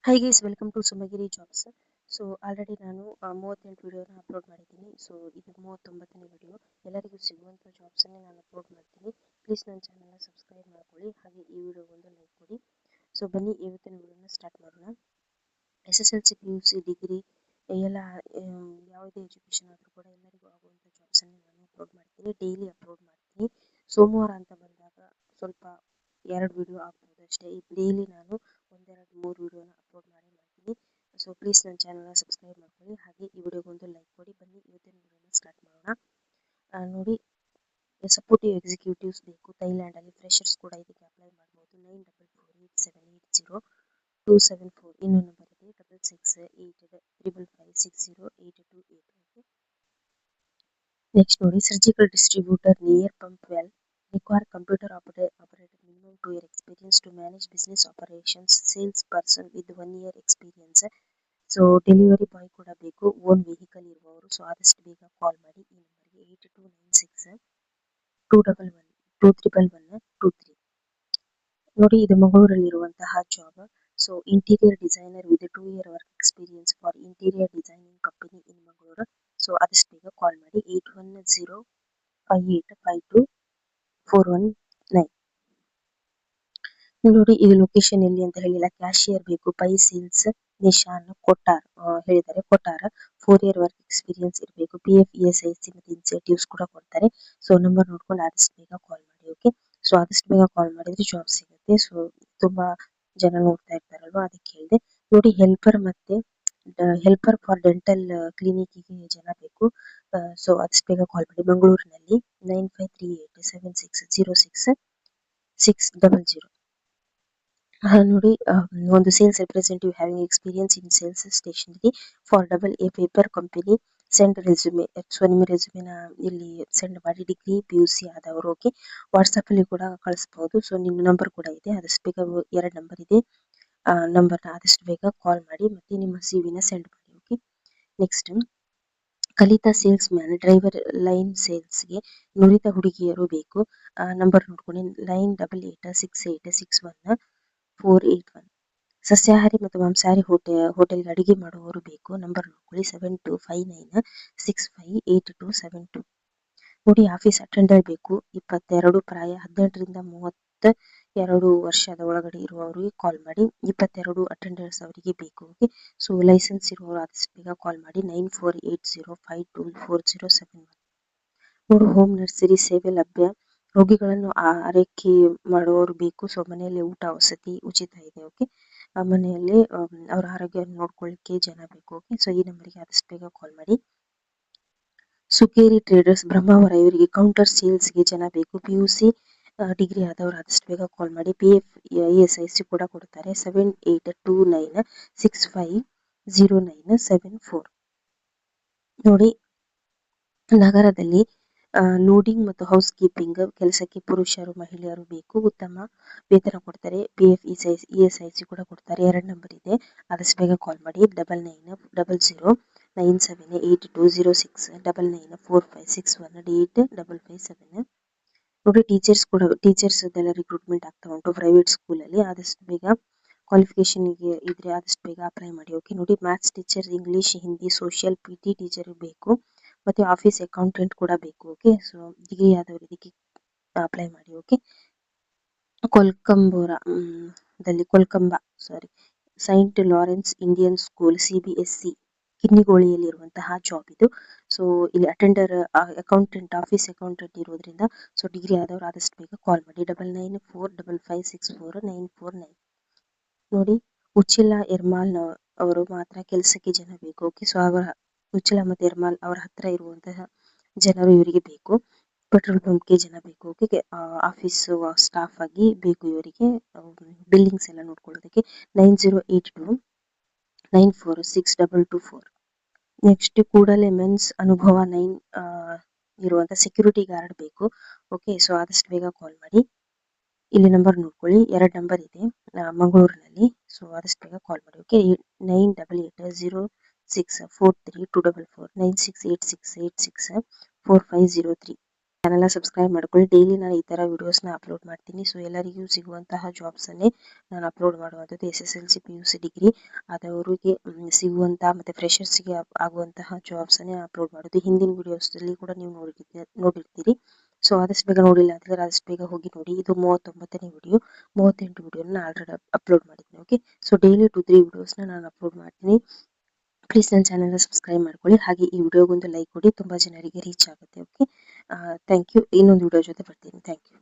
High guys, welcome to Sumagiri jobs. So already ನಾನು 38 ವಿಡಿಯೋನ upload ಮಾಡಿದ್ದೀನಿ. ಸೊ ಇದು 39ನೇ ವಿಡಿಯೋ. ಎಲ್ಲರಿಗೂ ಸಿಗುವಂಥ ಜಾಬ್ಸನ್ನೇ ನಾನು ಅಪ್ಲೋಡ್ ಮಾಡ್ತೀನಿ. ಪ್ಲೀಸ್ ನನ್ನ ಚಾನಲ್ನ ಸಬ್ಸ್ಕ್ರೈಬ್ ಮಾಡ್ಕೊಳ್ಳಿ, ಹಾಗೆ ಈ ವಿಡಿಯೋಗೊಂದು ಲೈಕ್ ಕೊಡಿ. ಸೊ ಬನ್ನಿ ಇವತ್ತಿನ ವಿಡಿಯೋನ ಸ್ಟಾರ್ಟ್ ಮಾಡೋಣ. SSLC PUC ಡಿಗ್ರಿ ಎಲ್ಲ ಯಾವುದೇ ಎಜುಕೇಷನ್ ಆದರೂ ಕೂಡ ಎಲ್ಲರಿಗೂ ಆಗುವಂಥ ಜಾಬ್ಸನ್ನೇ ನಾನು ಅಪ್ಲೋಡ್ ಮಾಡ್ತೀನಿ. ಡೈಲಿ ಅಪ್ಲೋಡ್ ಮಾಡ್ತೀನಿ. ಸೋಮವಾರ ಅಂತ ಬಂದಾಗ ಸ್ವಲ್ಪ 2 ವಿಡಿಯೋ ಆಗ್ಬೋದು ಅಷ್ಟೇ. ಡೈಲಿ ನಾನು 1, 2, 3 ವಿಡಿಯೋನ ಅಪ್ಲೋಡ್ ಮಾಡ್ತೀನಿ. ಸೊ ಪ್ಲೀಸ್ ನನ್ನ ಚಾನಲ್ನ ಸಬ್ಸ್ಕ್ರೈಬ್ ಮಾಡ್ಕೊಳ್ಳಿ, ಹಾಗೆ ಈ ವಿಡಿಯೋಗೊಂದು ಲೈಕ್ ಕೊಡಿ. ಬನ್ನಿ ಇವತ್ತಿನ ವಿಡಿಯೋನ ಸ್ಟಾರ್ಟ್ ಮಾಡೋಣ. ನೋಡಿ, ಸಪೋರ್ಟಿವ್ ಎಕ್ಸಿಕ್ಯೂಟಿವ್ಸ್ ಬೇಕು ಥೈಲ್ಯಾಂಡಲ್ಲಿ. ಫ್ರೆಷರ್ಸ್ ಕೂಡ ಇದಕ್ಕೆ ಅಪ್ಲೈ ಮಾಡ್ಬೋದು. 9448780274 ಇನ್ನೊಂದು ನಂಬರ್ ಇದೆ, 666855560828. ನೆಕ್ಸ್ಟ್ ನೋಡಿ, surgical distributor near pump well. Require computer operator minimum 2 year experience to manage business operations. Sales person with 1 year experience. So delivery boy ಕೂಡ ಬೇಕು, ಓನ್ ವೆಹಿಕಲ್ ಇರುವವರು. ಸೊ ಆದಷ್ಟು ಬೇಗ ಕಾಲ್ ಮಾಡಿ ಈ ನಂಬರ್ಗೆ 829621121123. ನೋಡಿ, ಇದು ಮಂಗಳೂರಲ್ಲಿರುವಂತಹ job. So interior designer with 2 year work experience for interior designing company in Mangaluru. So ಆದಷ್ಟು ಬೇಗ ಕಾಲ್ ಮಾಡಿ 8105852419. ನೋಡಿ, ಇದು ಲೊಕೇಶನ್ ಎಲ್ಲಿ ಅಂತ ಹೇಳಿಲ್ಲ. ಕ್ಯಾಶಿಯರ್ ಬೇಕು, ಪೈ ಸೇಲ್ಸ್, ನಿಶಾನ್, ಕೊಟ್ಟಾರ್ ಹೇಳಿದ್ದಾರೆ. ಕೊಟ್ಟಾರ 4 year ವರ್ಕ್ ಎಕ್ಸ್ಪೀರಿಯನ್ಸ್ ಇರಬೇಕು. PF ESIC ಮತ್ತು ಇನ್ಸೆಂಟಿವ್ಸ್ ಕೂಡ ಕೊಡ್ತಾರೆ. ಸೊ ನಂಬರ್ ನೋಡ್ಕೊಂಡು ಆದಷ್ಟು ಬೇಗ ಕಾಲ್ ಮಾಡಿ. ಓಕೆ, ಸೊ ಆದಷ್ಟು ಬೇಗ ಕಾಲ್ ಮಾಡಿದ್ರೆ ಜಾಬ್ ಸಿಗುತ್ತೆ. ಸೊ ತುಂಬಾ ಜನ ನೋಡ್ತಾ ಇರ್ತಾರಲ್ವಾ, ಅದಕ್ಕೆ ಹೇಳಿದೆ. ನೋಡಿ, ಹೆಲ್ಪರ್ ಫಾರ್ ಡೆಂಟಲ್ ಕ್ಲಿನಿಕ್ಗೆ ಜನ ಬೇಕು. ಸೊ ಆದಷ್ಟು ಬೇಗ ಕಾಲ್ ಮಾಡಿ. ಮಂಗಳೂರಿನಲ್ಲಿ 9538760600. ನೋಡಿ, ಒಂದು sales representative having experience in sales stationery for AA paper company. Send resume. So ನಿಮ್ಮ ರೆಸ್ಯೂಮೆನ ಇಲ್ಲಿ ಸೆಂಡ್ ಮಾಡಿ. ಡಿಗ್ರಿ PUC ಆದವರು. ಓಕೆ, ವಾಟ್ಸಪ್ಪಲ್ಲಿ ಕೂಡ ಕಳಿಸ್ಬೋದು. ಸೊ ನಿಮ್ಮ ನಂಬರ್ ಕೂಡ ಇದೆ, ಆದಷ್ಟು ಬೇಗ 2 ನಂಬರ್ ಇದೆ. ನಂಬರ್ನ ಆದಷ್ಟು ಬೇಗ ಕಾಲ್ ಮಾಡಿ ಮತ್ತು ನಿಮ್ಮ CV ನ ಸೆಂಡ್ ಮಾಡಿ. ಓಕೆ, ನೆಕ್ಸ್ಟ್, ಕಲಿತ ಸೇಲ್ಸ್ ಮ್ಯಾನ್ ಡ್ರೈವರ್ ಲೈನ್ ಸೇಲ್ಸ್ಗೆ ನುರಿತ ಹುಡುಗಿಯರು ಬೇಕು. ನಂಬರ್ ನೋಡ್ಕೊಂಡು 9868861481. ಸಸ್ಯಾಹಾರಿ ಮತ್ತು ಮಾಂಸಾಹಾರಿ ಹೋಟೆಲ್ಗೆ ಅಡಿಗೆ ಮಾಡುವವರು ಬೇಕು. ನಂಬರ್ ನೋಡ್ಕೊಳ್ಳಿ 7259658272. ನೋಡಿ, ಆಫೀಸ್ ಅಟೆಂಡರ್ ಬೇಕು. 22, ಪ್ರಾಯ 18ರಿಂದ 32 ವರ್ಷದ ಒಳಗಡೆ ಇರುವವರಿಗೆ ಕಾಲ್ ಮಾಡಿ. 22 ಅಟೆಂಡರ್ಸ್ ಅವರಿಗೆ ಬೇಕು. ಓಕೆ, ಸೊ ಲೈಸೆನ್ಸ್ ಇರುವವರು ಆದಷ್ಟು ಬೇಗ ಕಾಲ್ ಮಾಡಿ 9480524071. ನೋಡಿ, ಹೋಮ್ ನರ್ಸರಿ ಸೇವೆ ಲಭ್ಯ. ರೋಗಿಗಳನ್ನು ಆರೈಕೆ ಮಾಡುವವರು ಬೇಕು. ಸೊ ಮನೆಯಲ್ಲಿ ಊಟ ವಸತಿ ಉಚಿತ ಇದೆ. ಓಕೆ, ಮನೆಯಲ್ಲಿ ಅವರ ಆರೋಗ್ಯ ನೋಡ್ಕೊಳ್ಳಿಕ್ಕೆ ಜನ ಬೇಕು. ಓಕೆ, ಸೊ ಈ ನಂಬರಿಗೆ ಆದಷ್ಟು ಬೇಗ ಕಾಲ್ ಮಾಡಿ. ಸುಕೇರಿ ಟ್ರೇಡರ್ಸ್ ಬ್ರಹ್ಮಾವರ, ಇವರಿಗೆ ಕೌಂಟರ್ ಸೇಲ್ಸ್ಗೆ ಜನ ಬೇಕು. PUC ಡಿಗ್ರಿ ಆದವರು ಆದಷ್ಟು ಬೇಗ ಕಾಲ್ ಮಾಡಿ. PF ESIC ಕೂಡ ಕೊಡ್ತಾರೆ. 7829650974. ನೋಡಿ, ನಗರದಲ್ಲಿ ಲೋಡಿಂಗ್ ಮತ್ತು ಹೌಸ್ ಕೀಪಿಂಗ್ ಕೆಲಸಕ್ಕೆ ಪುರುಷರು ಮಹಿಳೆಯರು ಬೇಕು. ಉತ್ತಮ ವೇತನ ಕೊಡ್ತಾರೆ. PF ESIC ಕೂಡ ಕೊಡ್ತಾರೆ. 2 ನಂಬರ್ ಇದೆ, ಆದಷ್ಟು ಬೇಗ ಕಾಲ್ ಮಾಡಿ. 9900978206 9945618557. ನೋಡಿ, ಟೀಚರ್ಸ್ ಅದೆಲ್ಲ ರಿಕ್ರೂಟ್ಮೆಂಟ್ ಆಗ್ತಾ ಉಂಟು ಪ್ರೈವೇಟ್ ಸ್ಕೂಲಲ್ಲಿ. ಆದಷ್ಟು ಬೇಗ ಕ್ವಾಲಿಫಿಕೇಶನ್ ಇದ್ರೆ ಆದಷ್ಟು ಬೇಗ ಅಪ್ಲೈ ಮಾಡಿ. ಓಕೆ, ನೋಡಿ, maths teacher, English, Hindi, social, PT teacher ಬೇಕು, ಮತ್ತೆ ಆಫೀಸ್ ಅಕೌಂಟೆಂಟ್ ಕೂಡ ಬೇಕು. ಓಕೆ, ಸೊ ಡಿಗ್ರಿ ಆದವರು ಇದಕ್ಕೆ ಅಪ್ಲೈ ಮಾಡಿ. Okay, Saint Lawrence Indian school CBSE ಕಿನ್ನಿಗೋಳಿಯಲ್ಲಿರುವಂತಹ ಜಾಬ್ ಇದು. ಸೊ ಇಲ್ಲಿ ಅಕೌಂಟೆಂಟ್, ಆಫೀಸ್ ಅಕೌಂಟೆಂಟ್ ಇರೋದ್ರಿಂದ ಸೊ ಡಿಗ್ರಿ ಆದವರು ಆದಷ್ಟು ಬೇಗ ಕಾಲ್ ಮಾಡಿ. 9945564949. ನೋಡಿ, ಉಚ್ಚಿಲ ಎರ್ಮಾಲ್ ಅವರು ಮಾತ್ರ ಕೆಲಸಕ್ಕೆ ಜನ ಬೇಕು. ಓಕೆ, ಸೊ ಉಚ್ಚಿಲ ಮತ್ತು ಎರ್ಮಾಲ್ ಅವರ ಹತ್ರ ಇರುವಂತಹ ಜನರು ಇವರಿಗೆ ಬೇಕು. ಪೆಟ್ರೋಲ್ ಪಂಪ್ಗೆ ಜನ ಬೇಕು. ಓಕೆ, ಆಫೀಸ್ ಸ್ಟಾಫ್ ಆಗಿ ಬೇಕು ಇವರಿಗೆ. ಬಿಲ್ಲಿಂಗ್ಸ್ ಎಲ್ಲ ನೋಡ್ಕೊಳ್ಳೋದಕ್ಕೆ 9082946224. ನೆಕ್ಸ್ಟ್, ಕೂಡಲೇ ಮೆನ್ಸ್ ಅನುಭವ 9 ಇರುವಂತ ಸೆಕ್ಯೂರಿಟಿ ಗಾರ್ಡ್ ಬೇಕು. ಓಕೆ, ಸೊ ಆದಷ್ಟು ಬೇಗ ಕಾಲ್ ಮಾಡಿ. ಇಲ್ಲಿ ನಂಬರ್ ನೋಡ್ಕೊಳ್ಳಿ, 2 ನಂಬರ್ ಇದೆ ಮಂಗಳೂರಿನಲ್ಲಿ. ಸೊ ಆದಷ್ಟು ಬೇಗ ಕಾಲ್ ಮಾಡಿ. ಓಕೆ, 9880643244 9686864503. ಚಾನೆಲ್ನ ಸಬ್ಸ್ಕ್ರೈಬ್ ಮಾಡ್ಕೊಳ್ಳಿ. ಡೈಲಿ ನಾನು ಈ ಥರ ವಿಡಿಯೋಸ್ನ ಅಪ್ಲೋಡ್ ಮಾಡ್ತೀನಿ. ಸೊ ಎಲ್ಲರಿಗೂ ಸಿಗುವಂತಹ ಜಾಬ್ಸನ್ನೇ ನಾನು ಅಪ್ಲೋಡ್ ಮಾಡುವಂಥದ್ದು. SSLC PUC ಡಿಗ್ರಿ ಆದವರಿಗೆ ಸಿಗುವಂಥ ಮತ್ತು ಫ್ರೆಷರ್ಸ್ಗೆ ಆಗುವಂತಹ ಜಾಬ್ಸನ್ನೇ ಅಪ್ಲೋಡ್ ಮಾಡೋದು. ಹಿಂದಿನ ವಿಡಿಯೋಸಲ್ಲಿ ಕೂಡ ನೀವು ನೋಡಿರ್ತೀರಿ. ಸೊ ಆದಷ್ಟು ಬೇಗ ನೋಡಿಲ್ಲ ಅಂತಂದರೆ ಆದಷ್ಟು ಬೇಗ ಹೋಗಿ ನೋಡಿ. ಇದು 39ನೇ ವಿಡಿಯೋ. 38 ವಿಡಿಯೋನ ಆಲ್ರೆಡಿ ಅಪ್ಲೋಡ್ ಮಾಡಿದ್ದೀನಿ. ಓಕೆ, ಸೊ ಡೈಲಿ 2-3 ವಿಡಿಯೋಸ್ನ ನಾನು ಅಪ್ಲೋಡ್ ಮಾಡ್ತೀನಿ. ಪ್ಲೀಸ್ ನನ್ನ ಚಾನಲ್ನ ಸಬ್ಸ್ಕ್ರೈಬ್ ಮಾಡ್ಕೊಳ್ಳಿ. ಹಾಗೆ ಈ ವಿಡಿಯೋಗೊಂದು ಲೈಕ್ ಕೊಡಿ, ತುಂಬ ಜನರಿಗೆ ರೀಚ್ ಆಗುತ್ತೆ. Okay, thank you. ಇನ್ನೊಂದು ವಿಡಿಯೋ ಜೊತೆ ಬರ್ತೀನಿ. Thank you.